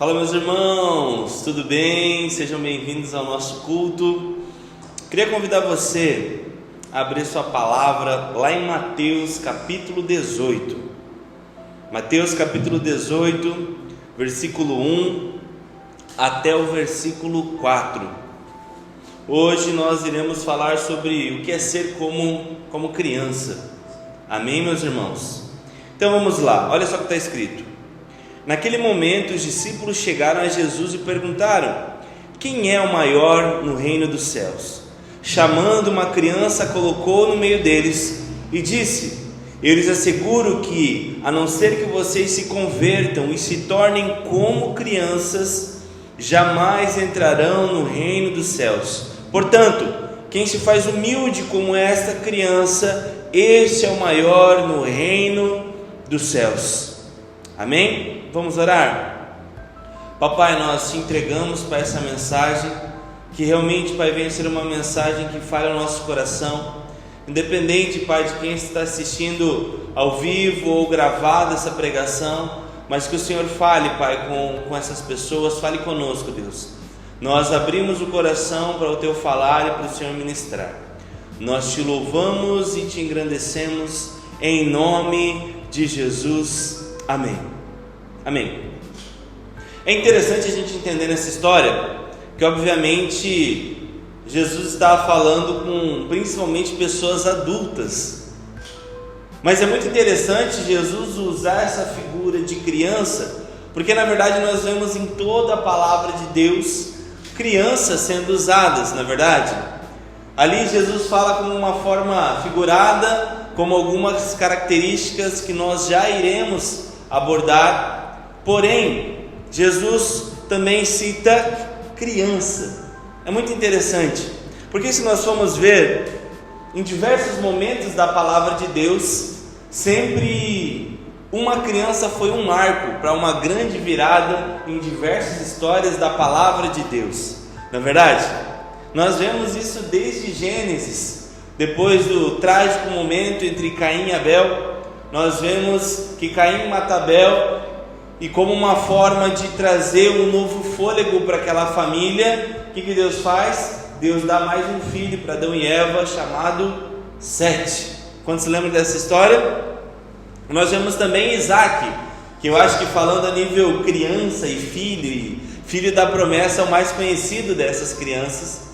Fala, meus irmãos, tudo bem? Sejam bem-vindos ao nosso culto. Queria convidar você a abrir sua palavra lá em Mateus capítulo 18. Mateus capítulo 18, versículo 1 até o versículo 4. Hoje nós iremos falar sobre o que é ser como criança. Amém, meus irmãos? Então vamos lá, olha só o que está escrito. Naquele momento os discípulos chegaram a Jesus e perguntaram: quem é o maior no reino dos céus? Chamando uma criança, colocou no meio deles e disse: eu lhes asseguro que, a não ser que vocês se convertam e se tornem como crianças, jamais entrarão no reino dos céus. Portanto, quem se faz humilde como esta criança, este é o maior no reino dos céus. Amém? Vamos orar? Papai, nós te entregamos para essa mensagem, que realmente, Pai, venha ser uma mensagem que fale ao nosso coração, independente, Pai, de quem está assistindo ao vivo ou gravado essa pregação, mas que o Senhor fale, Pai, com essas pessoas, fale conosco, Deus. Nós abrimos o coração para o Teu falar e para o Senhor ministrar. Nós te louvamos e te engrandecemos em nome de Jesus. Amém. Amém. É interessante a gente entender nessa história que, obviamente, Jesus estava falando com principalmente pessoas adultas, mas é muito interessante Jesus usar essa figura de criança, porque na verdade nós vemos em toda a palavra de Deus crianças sendo usadas, na verdade. Ali Jesus fala como uma forma figurada, como algumas características que nós já iremos abordar, porém Jesus também cita criança. É muito interessante, porque se nós formos ver em diversos momentos da palavra de Deus, sempre uma criança foi um marco para uma grande virada em diversas histórias da palavra de Deus. Não é verdade? Nós vemos isso desde Gênesis, depois do trágico momento entre Caim e Abel. Nós vemos que Caim mata Abel, e como uma forma de trazer um novo fôlego para aquela família, o que Deus faz? Deus dá mais um filho para Adão e Eva, chamado Sete. Quantos se lembram dessa história? Nós vemos também Isaac, que eu acho que, falando a nível criança e filho da promessa, é o mais conhecido dessas crianças,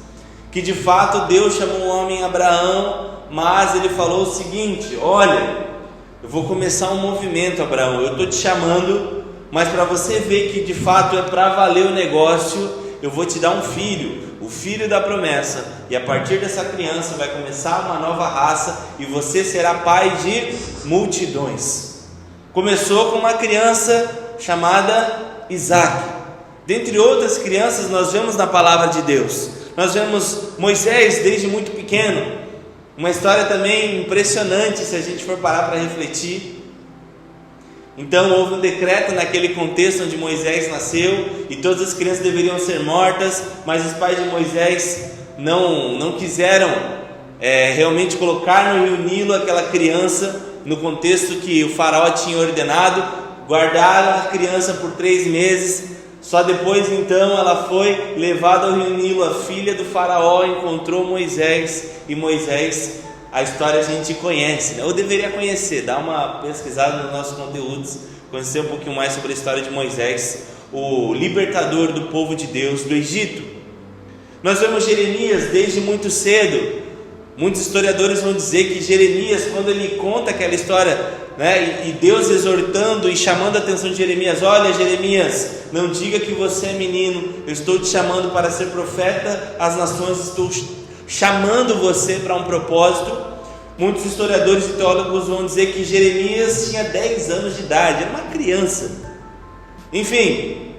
que de fato Deus chamou o homem Abraão, mas ele falou o seguinte: olha, eu vou começar um movimento, Abraão, eu estou te chamando, mas para você ver que de fato é para valer o negócio, eu vou te dar um filho, o filho da promessa, e a partir dessa criança vai começar uma nova raça, e você será pai de multidões. Começou com uma criança chamada Isaac. Dentre outras crianças, nós vemos na palavra de Deus, nós vemos Moisés desde muito pequeno, uma história também impressionante se a gente for parar para refletir. Então houve um decreto naquele contexto onde Moisés nasceu, e todas as crianças deveriam ser mortas, mas os pais de Moisés não quiseram realmente colocar no rio Nilo aquela criança, no contexto que o faraó tinha ordenado. Guardaram a criança por 3 meses, só depois então ela foi levada ao rio Nilo. A filha do faraó encontrou Moisés, e Moisés, a história a gente conhece, né? Ou deveria conhecer, dá uma pesquisada nos nossos conteúdos, conhecer um pouquinho mais sobre a história de Moisés, o libertador do povo de Deus do Egito. Nós vemos Jeremias desde muito cedo. Muitos historiadores vão dizer que Jeremias, quando ele conta aquela história, né, e Deus exortando e chamando a atenção de Jeremias: olha, Jeremias, não diga que você é menino, eu estou te chamando para ser profeta às nações, estou chamando você para um propósito. Muitos historiadores e teólogos vão dizer que Jeremias tinha 10 anos de idade, era uma criança. Enfim,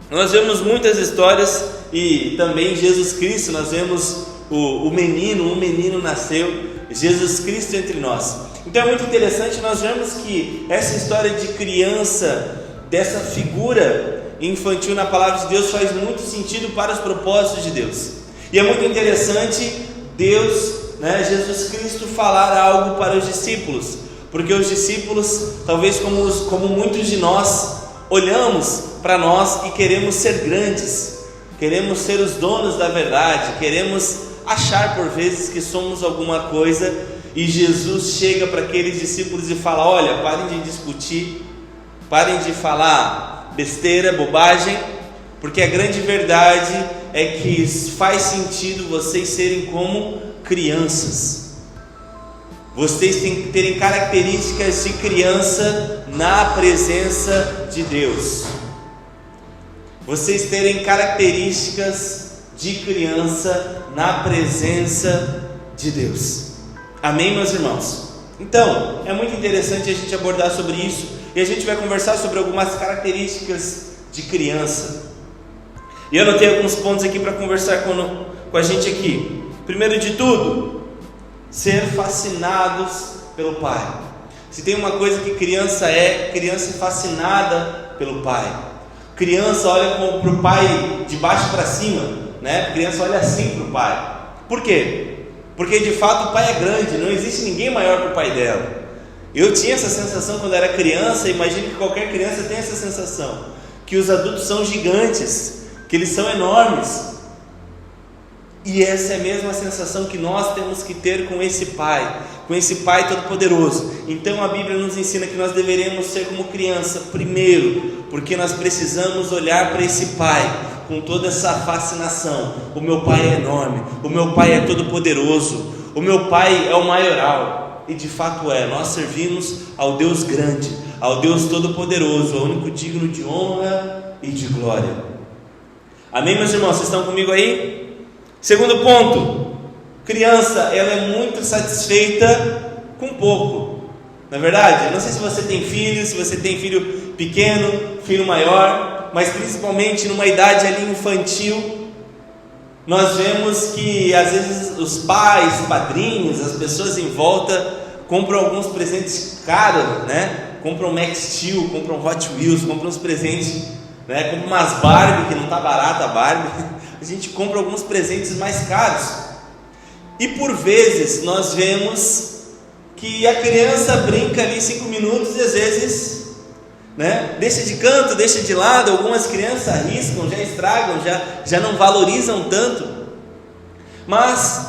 nós vemos muitas histórias, e também Jesus Cristo, nós vemos um menino nasceu, Jesus Cristo entre nós. Então é muito interessante, nós vemos que essa história de criança, dessa figura infantil na palavra de Deus, faz muito sentido para os propósitos de Deus. E é muito interessante Deus, Jesus Cristo, falar algo para os discípulos, porque os discípulos, talvez como muitos de nós, olhamos para nós e queremos ser grandes, queremos ser os donos da verdade, queremos achar por vezes que somos alguma coisa, e Jesus chega para aqueles discípulos e fala: olha, parem de discutir, parem de falar besteira, bobagem, porque a grande verdade é que faz sentido vocês serem como crianças. Vocês têm que terem características de criança na presença de Deus. Vocês terem características de criança na presença de Deus. Amém, meus irmãos? Então, é muito interessante a gente abordar sobre isso, e a gente vai conversar sobre algumas características de criança. E eu anotei alguns pontos aqui para conversar com a gente aqui. Primeiro de tudo, ser fascinados pelo Pai. Se tem uma coisa que criança é fascinada pelo Pai. Criança olha para o Pai de baixo para cima, né? Criança olha assim para o Pai. Por quê? Porque de fato o Pai é grande, não existe ninguém maior que o Pai dela. Eu tinha essa sensação quando era criança, imagino que qualquer criança tem essa sensação, que os adultos são gigantes, que eles são enormes. E essa é a mesma sensação que nós temos que ter com esse Pai Todo-Poderoso. Então a Bíblia nos ensina que nós deveremos ser como criança, primeiro, porque nós precisamos olhar para esse Pai com toda essa fascinação. O meu Pai é enorme, o meu Pai é todo-poderoso, o meu Pai é o maioral. E de fato é, nós servimos ao Deus grande, ao Deus todo-poderoso, ao único digno de honra e de glória. Amém, meus irmãos? Vocês estão comigo aí? Segundo ponto, criança, ela é muito satisfeita com pouco. Não é verdade? Eu não sei se você tem filho, se você tem filho pequeno, filho maior, mas principalmente numa idade ali infantil, nós vemos que às vezes os pais, padrinhos, as pessoas em volta compram alguns presentes caros, né? Compram Max Steel, compram Hot Wheels, compram uns presentes, né? Compram umas Barbie, que não está barata a Barbie. A gente compra alguns presentes mais caros. E por vezes nós vemos que a criança brinca ali 5 minutos e às vezes, né, deixa de canto, deixa de lado. Algumas crianças arriscam, já estragam, já não valorizam tanto. Mas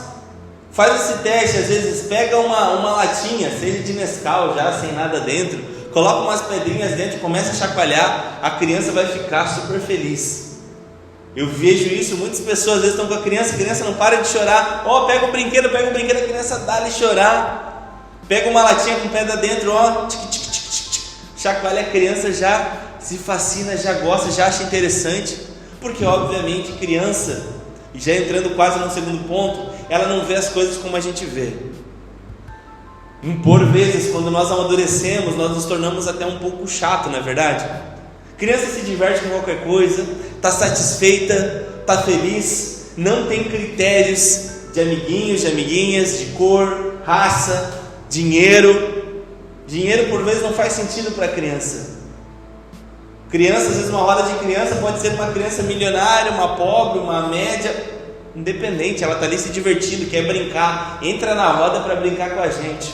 faz esse teste, às vezes pega uma latinha, seja de Nescau já sem nada dentro, coloca umas pedrinhas dentro, começa a chacoalhar, a criança vai ficar super feliz. Eu vejo isso, muitas pessoas às vezes estão com a criança não para de chorar. Pega o brinquedo, a criança dá-lhe chorar. Pega uma latinha com pedra dentro, chacoalha, a criança já se fascina, já gosta, já acha interessante. Porque obviamente criança, e já entrando quase no segundo ponto, ela não vê as coisas como a gente vê. Por vezes, quando nós amadurecemos, nós nos tornamos até um pouco chato, não é verdade? Criança se diverte com qualquer coisa, está satisfeita, está feliz, não tem critérios de amiguinhos, de amiguinhas, de cor, raça, dinheiro. Dinheiro por vezes não faz sentido para a criança. Criança, às vezes uma roda de criança pode ser uma criança milionária, uma pobre, uma média, independente, ela está ali se divertindo, quer brincar, entra na roda para brincar com a gente.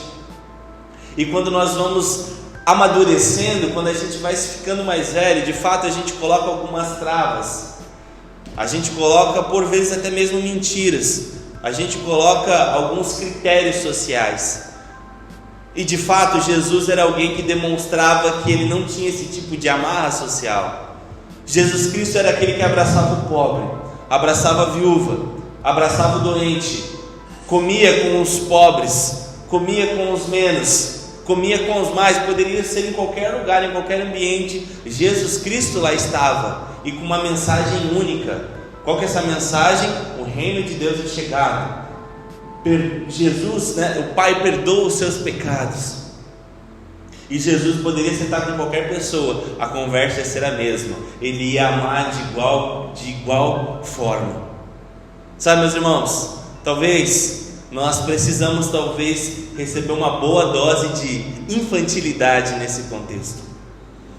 E quando nós vamos amadurecendo, quando a gente vai ficando mais velho, de fato a gente coloca algumas travas, a gente coloca por vezes até mesmo mentiras, a gente coloca alguns critérios sociais. E de fato Jesus era alguém que demonstrava que ele não tinha esse tipo de amarra social. Jesus Cristo era aquele que abraçava o pobre, abraçava a viúva, abraçava o doente, comia com os pobres, comia com os menos, comia com os mais. Poderia ser em qualquer lugar, em qualquer ambiente, Jesus Cristo lá estava, e com uma mensagem única. Qual que é essa mensagem? O reino de Deus é chegado. Jesus, né, o Pai perdoa os seus pecados. E Jesus poderia sentar com qualquer pessoa, a conversa ia ser a mesma, ele ia amar de igual forma. Sabe, meus irmãos, talvez nós precisamos receber uma boa dose de infantilidade nesse contexto.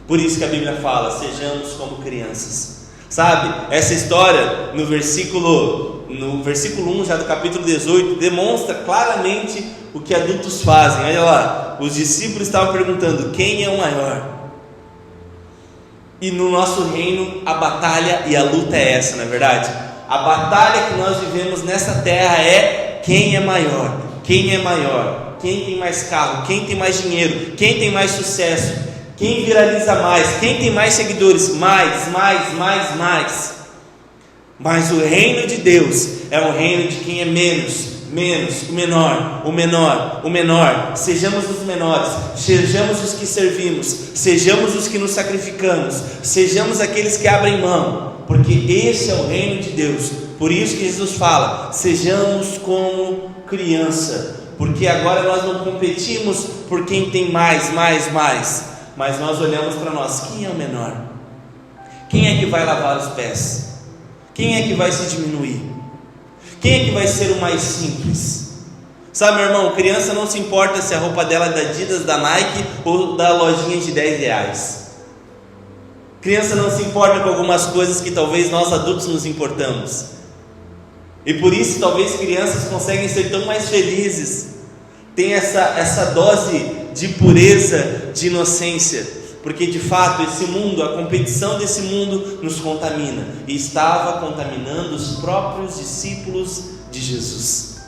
Por isso que a Bíblia fala, sejamos como crianças. Sabe, essa história no versículo 1 já do capítulo 18 demonstra claramente o que adultos fazem. Olha lá, os discípulos estavam perguntando, quem é o maior? E no nosso reino a batalha e a luta é essa, não é verdade? A batalha que nós vivemos nessa terra é quem é maior, quem é maior, quem tem mais carro, quem tem mais dinheiro, quem tem mais sucesso, quem viraliza mais, quem tem mais seguidores, mais. Mas o reino de Deus é o reino de quem é menos, o menor. Sejamos os menores, sejamos os que servimos, sejamos os que nos sacrificamos, sejamos aqueles que abrem mão, porque esse é o reino de Deus. Por isso que Jesus fala: sejamos como criança, porque agora nós não competimos por quem tem mais, mas nós olhamos para nós: quem é o menor? Quem é que vai lavar os pés? Quem é que vai se diminuir? Quem é que vai ser o mais simples? Sabe, meu irmão, criança não se importa se a roupa dela é da Adidas, da Nike ou da lojinha de R$10. Criança não se importa com algumas coisas que talvez nós adultos nos importamos. E por isso talvez crianças conseguem ser tão mais felizes, tem essa dose de pureza, de inocência, porque de fato esse mundo, a competição desse mundo nos contamina, e estava contaminando os próprios discípulos de Jesus.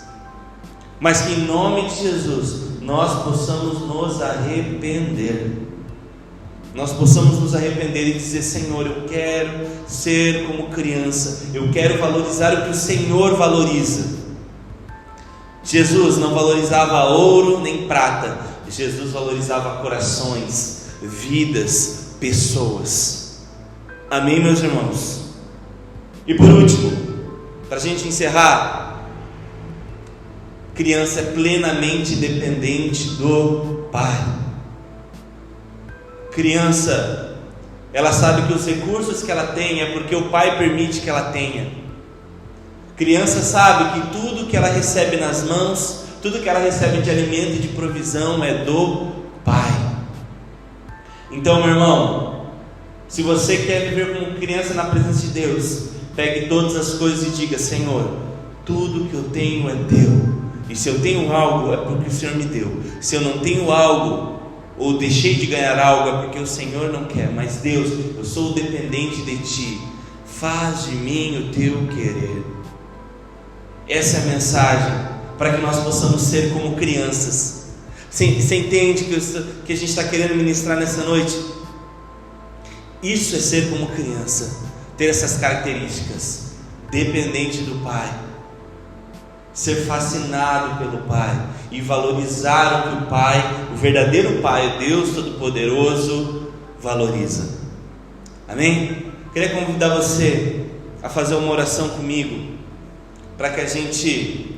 Mas que em nome de Jesus nós possamos nos arrepender, e dizer: Senhor, eu quero ser como criança, eu quero valorizar o que o Senhor valoriza. Jesus não valorizava ouro nem prata, Jesus valorizava corações, vidas, pessoas. Amém, meus irmãos? E por último, para a gente encerrar, criança é plenamente dependente do pai. Criança, ela sabe que os recursos que ela tem é porque o pai permite que ela tenha. Criança sabe que tudo que ela recebe nas mãos, tudo que ela recebe de alimento e de provisão é do pai. Então, meu irmão, se você quer viver como criança na presença de Deus, pegue todas as coisas e diga: Senhor, tudo que eu tenho é teu, e se eu tenho algo é porque o Senhor me deu. Se eu não tenho algo, ou deixei de ganhar algo, é porque o Senhor não quer. Mas Deus, eu sou dependente de Ti, faz de mim o Teu querer. Essa é a mensagem, para que nós possamos ser como crianças. Você entende que a gente está querendo ministrar nessa noite? Isso é ser como criança, ter essas características: dependente do Pai, ser fascinado pelo Pai e valorizar o que o Pai, o verdadeiro Pai, o Deus Todo-Poderoso, valoriza. Amém? Queria convidar você a fazer uma oração comigo, para que a gente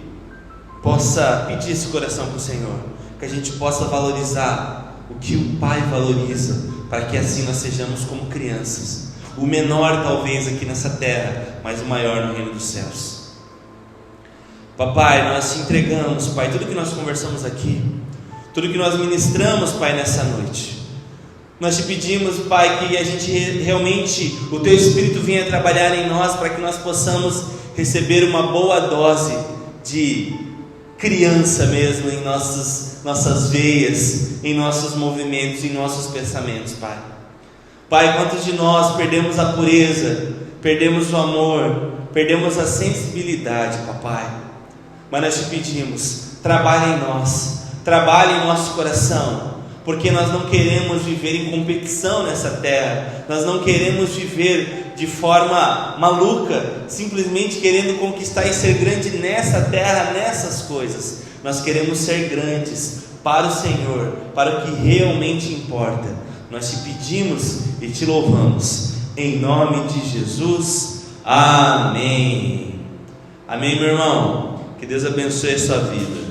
possa pedir esse coração para o Senhor, que a gente possa valorizar o que o Pai valoriza, para que assim nós sejamos como crianças, o menor talvez aqui nessa terra, mas o maior no reino dos céus. Papai, nós te entregamos, Pai, tudo que nós conversamos aqui, tudo que nós ministramos, Pai, nessa noite. Nós te pedimos, Pai, que a gente realmente, o Teu Espírito venha trabalhar em nós, para que nós possamos receber uma boa dose de criança mesmo em nossas veias, em nossos movimentos, em nossos pensamentos, Pai. Pai, quantos de nós perdemos a pureza, perdemos o amor, perdemos a sensibilidade, Papai. Mas nós te pedimos, trabalhe em nós, trabalhe em nosso coração, porque nós não queremos viver em competição nessa terra, nós não queremos viver de forma maluca, simplesmente querendo conquistar e ser grande nessa terra, nessas coisas. Nós queremos ser grandes para o Senhor, para o que realmente importa. Nós te pedimos e te louvamos, em nome de Jesus, amém. Amém, meu irmão. Que Deus abençoe a sua vida.